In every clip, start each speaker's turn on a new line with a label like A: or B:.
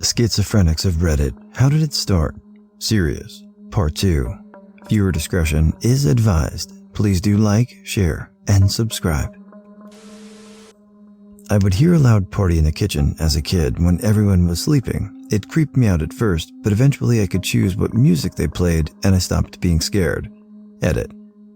A: Schizophrenics of Reddit. How did it start? Serious. Part 2. Viewer discretion is advised. Please do like, share, and subscribe. I would hear a loud party in the kitchen as a kid when everyone was sleeping. It creeped me out at first, but eventually I could choose what music they played and I stopped being scared. Edit.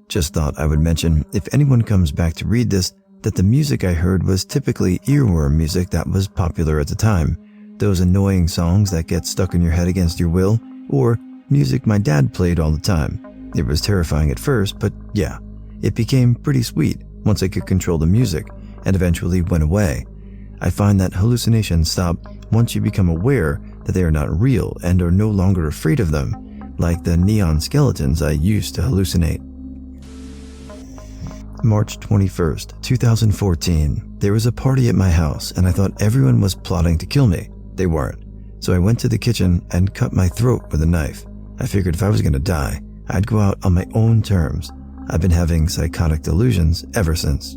A: Just thought I would mention, if anyone comes back to read this, that the music I heard was typically earworm music that was popular at the time. Those annoying songs that get stuck in your head against your will, or music my dad played all the time. It was terrifying at first, but yeah, it became pretty sweet once I could control the music, and eventually went away. I find that hallucinations stop once you become aware that they are not real and are no longer afraid of them, like the neon skeletons I used to hallucinate. March 21st, 2014. There was a party at my house and I thought everyone was plotting to kill me. They weren't. So I went to the kitchen and cut my throat with a knife. I figured if I was going to die, I'd go out on my own terms. I've been having psychotic delusions ever since.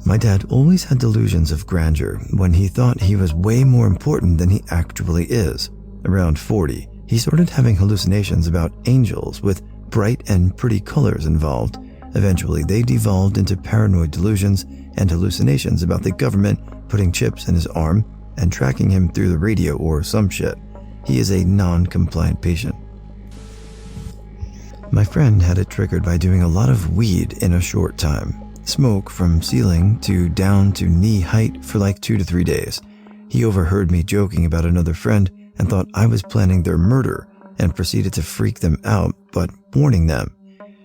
A: My dad always had delusions of grandeur when he thought he was way more important than he actually is. Around 40, he started having hallucinations about angels with bright and pretty colors involved. Eventually, they devolved into paranoid delusions and hallucinations about the government putting chips in his arm and tracking him through the radio or some shit. He is a non-compliant patient. My friend had it triggered by doing a lot of weed in a short time. Smoke from ceiling to down to knee height for like 2 to 3 days. He overheard me joking about another friend and thought I was planning their murder and proceeded to freak them out, but warning them.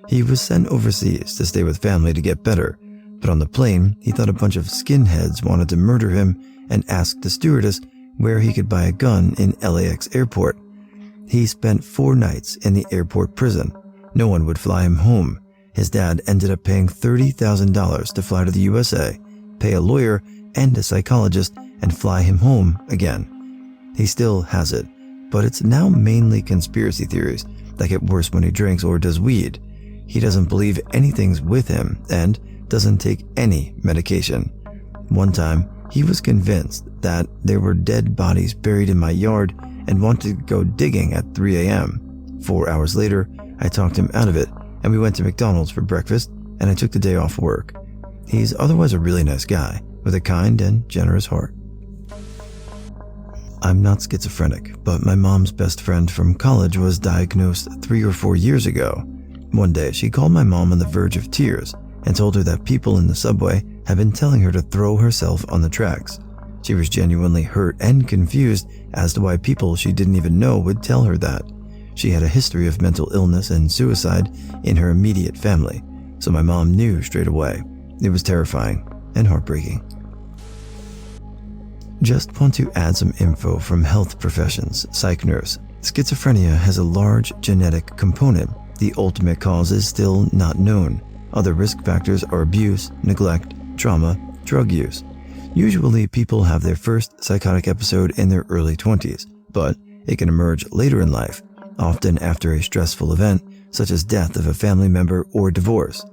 A: He was sent overseas to stay with family to get better, but on the plane, he thought a bunch of skinheads wanted to murder him and asked the stewardess where he could buy a gun in LAX airport. He spent 4 nights in the airport prison. No one would fly him home. His dad ended up paying $30,000 to fly to the USA, pay a lawyer and a psychologist, and fly him home again. He still has it, but it's now mainly conspiracy theories that get worse when he drinks or does weed. He doesn't believe anything's with him and doesn't take any medication. One time, he was convinced that there were dead bodies buried in my yard and wanted to go digging at 3 a.m. 4 hours later, I talked him out of it and we went to McDonald's for breakfast and I took the day off work. He's otherwise a really nice guy with a kind and generous heart. I'm not schizophrenic, but my mom's best friend from college was diagnosed 3 or 4 years ago. One day, she called my mom on the verge of tears and told her that people in the subway had been telling her to throw herself on the tracks. She was genuinely hurt and confused as to why people she didn't even know would tell her that. She had a history of mental illness and suicide in her immediate family, so my mom knew straight away. It was terrifying and heartbreaking. Just want to add some info from health professions, psych nurse. Schizophrenia has a large genetic component. The ultimate cause is still not known. Other risk factors are abuse, neglect, trauma, drug use. Usually people have their first psychotic episode in their early 20s, but it can emerge later in life, often after a stressful event such as death of a family member or divorce.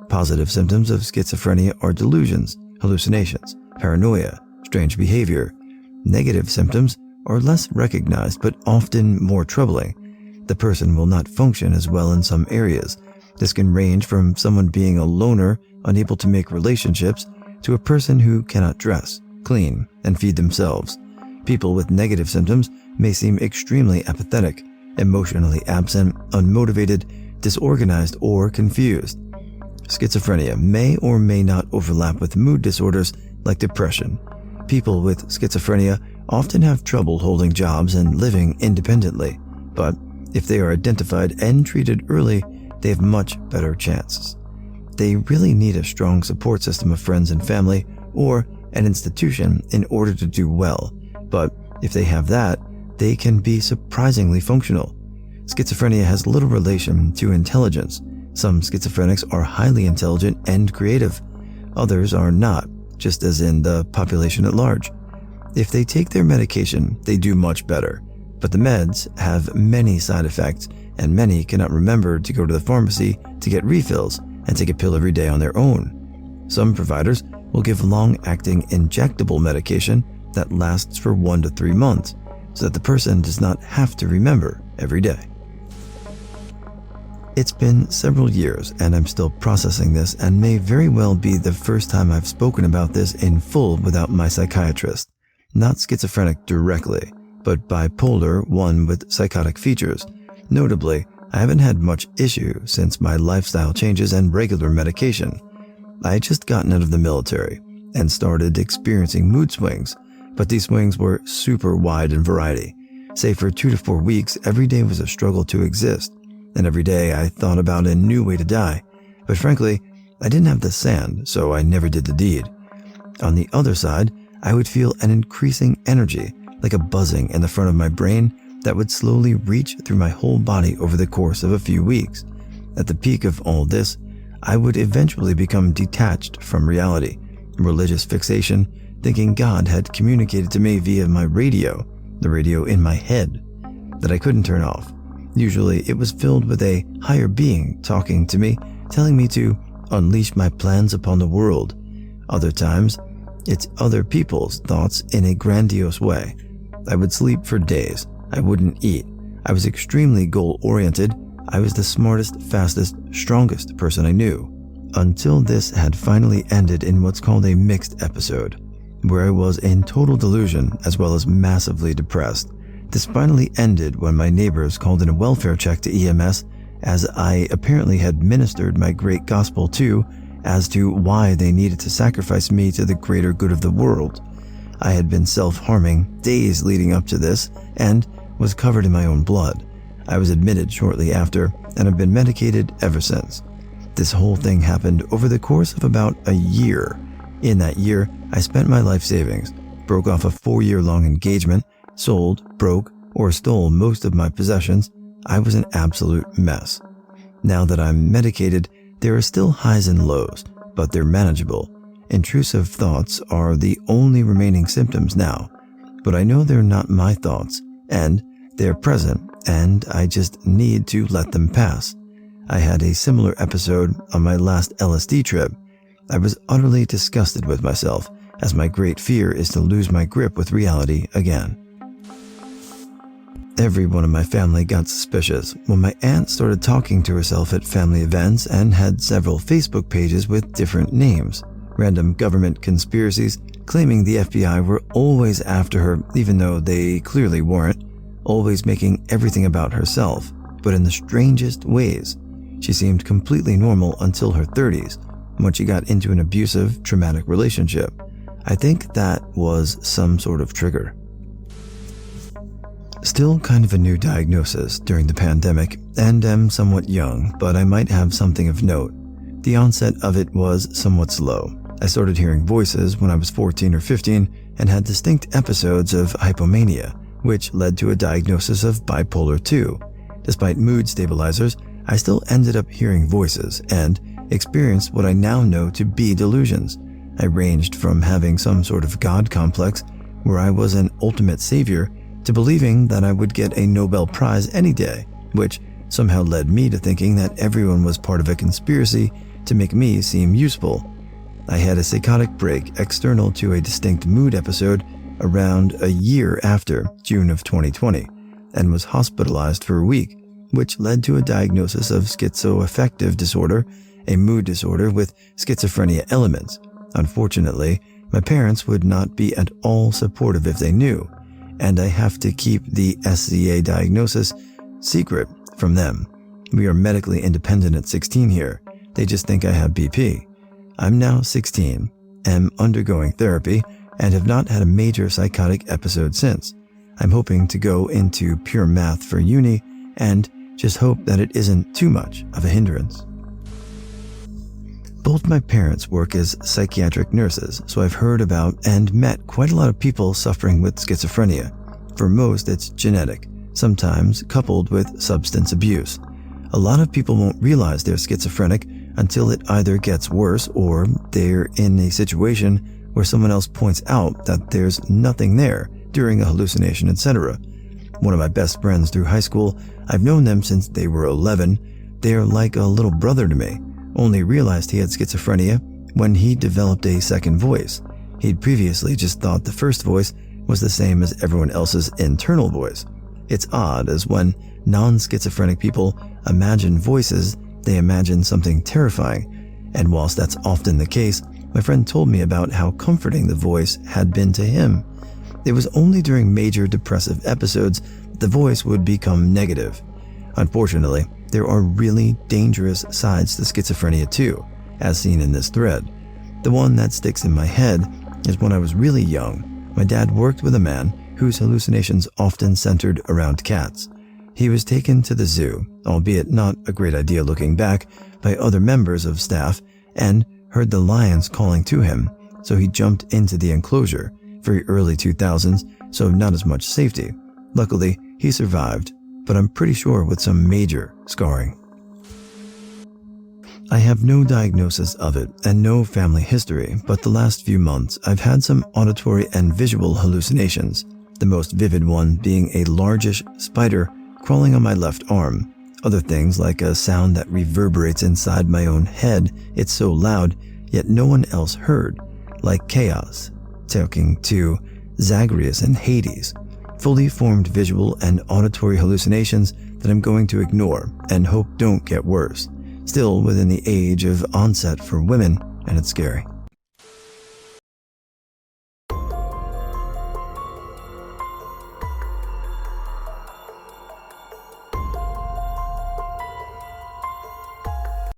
A: Positive symptoms of schizophrenia are delusions, hallucinations, paranoia, strange behavior. Negative symptoms are less recognized but often more troubling. The person will not function as well in some areas. This can range from someone being a loner, unable to make relationships, to a person who cannot dress, clean, and feed themselves. People with negative symptoms may seem extremely apathetic, emotionally absent, unmotivated, disorganized, or confused. Schizophrenia may or may not overlap with mood disorders like depression. People with schizophrenia often have trouble holding jobs and living independently, but if they are identified and treated early, they have much better chances. They really need a strong support system of friends and family or an institution in order to do well, but if they have that, they can be surprisingly functional. Schizophrenia has little relation to intelligence. Some schizophrenics are highly intelligent and creative. Others are not, just as in the population at large. If they take their medication, they do much better. But the meds have many side effects, and many cannot remember to go to the pharmacy to get refills and take a pill every day on their own. Some providers will give long-acting injectable medication that lasts for 1 to 3 months, so that the person does not have to remember every day. It's been several years and I'm still processing this, and may very well be the first time I've spoken about this in full without my psychiatrist. Not schizophrenic directly, but bipolar, one with psychotic features. Notably, I haven't had much issue since my lifestyle changes and regular medication. I had just gotten out of the military and started experiencing mood swings, but these swings were super wide in variety. Say for 2 to 4 weeks, every day was a struggle to exist, and every day I thought about a new way to die. But frankly, I didn't have the sand, so I never did the deed. On the other side, I would feel an increasing energy, like a buzzing in the front of my brain that would slowly reach through my whole body over the course of a few weeks. At the peak of all this, I would eventually become detached from reality, religious fixation, thinking God had communicated to me via my radio, the radio in my head, that I couldn't turn off. Usually it was filled with a higher being talking to me, telling me to unleash my plans upon the world. Other times, it's other people's thoughts in a grandiose way. I would sleep for days. I wouldn't eat. I was extremely goal-oriented. I was the smartest, fastest, strongest person I knew. Until this had finally ended in what's called a mixed episode, where I was in total delusion as well as massively depressed. This finally ended when my neighbors called in a welfare check to EMS, as I apparently had ministered my great gospel to as to why they needed to sacrifice me to the greater good of the world. I had been self-harming days leading up to this and was covered in my own blood. I was admitted shortly after and have been medicated ever since. This whole thing happened over the course of about a year. In that year, I spent my life savings, broke off a 4-year-long engagement, sold, broke, or stole most of my possessions. I was an absolute mess. Now that I'm medicated, there are still highs and lows, but they're manageable. Intrusive thoughts are the only remaining symptoms now, but I know they're not my thoughts, and they're present, and I just need to let them pass. I had a similar episode on my last LSD trip. I was utterly disgusted with myself, as my great fear is to lose my grip with reality again. Everyone in my family got suspicious when my aunt started talking to herself at family events and had several Facebook pages with different names, random government conspiracies claiming the FBI were always after her even though they clearly weren't, always making everything about herself, but in the strangest ways. She seemed completely normal until her 30s, when she got into an abusive, traumatic relationship. I think that was some sort of trigger. Still kind of a new diagnosis during the pandemic, and am somewhat young, but I might have something of note. The onset of it was somewhat slow. I started hearing voices when I was 14 or 15 and had distinct episodes of hypomania, which led to a diagnosis of bipolar 2. Despite mood stabilizers, I still ended up hearing voices and experienced what I now know to be delusions. I ranged from having some sort of God complex, where I was an ultimate savior, to believing that I would get a Nobel Prize any day, which somehow led me to thinking that everyone was part of a conspiracy to make me seem useful. I had a psychotic break external to a distinct mood episode around a year after June of 2020, and was hospitalized for a week, which led to a diagnosis of schizoaffective disorder, a mood disorder with schizophrenia elements. Unfortunately, my parents would not be at all supportive if they knew, and I have to keep the SCA diagnosis secret from them. We are medically independent at 16 here. They just think I have BP. I'm now 16, am undergoing therapy, and have not had a major psychotic episode since. I'm hoping to go into pure math for uni and just hope that it isn't too much of a hindrance. Both my parents work as psychiatric nurses, so I've heard about and met quite a lot of people suffering with schizophrenia. For most, it's genetic, sometimes coupled with substance abuse. A lot of people won't realize they're schizophrenic until it either gets worse or they're in a situation where someone else points out that there's nothing there during a hallucination, etc. One of my best friends through high school, I've known them since they were 11. They are like a little brother to me. Only realized he had schizophrenia when he developed a second voice. He'd previously just thought the first voice was the same as everyone else's internal voice. It's odd, as when non-schizophrenic people imagine voices, they imagine something terrifying, and whilst that's often the case, my friend told me about how comforting the voice had been to him. It was only during major depressive episodes that the voice would become negative. Unfortunately, there are really dangerous sides to schizophrenia too, as seen in this thread. The one that sticks in my head is when I was really young, my dad worked with a man whose hallucinations often centered around cats. He was taken to the zoo, albeit not a great idea looking back, by other members of staff, and heard the lions calling to him, so he jumped into the enclosure, very early 2000s, so not as much safety. Luckily, he survived, but I'm pretty sure with some major scarring. I have no diagnosis of it and no family history, but the last few months I've had some auditory and visual hallucinations, the most vivid one being a largish spider crawling on my left arm. Other things like a sound that reverberates inside my own head, it's so loud, yet no one else heard, like chaos, talking to Zagreus and Hades. Fully formed visual and auditory hallucinations that I'm going to ignore and hope don't get worse. Still within the age of onset for women, and it's scary.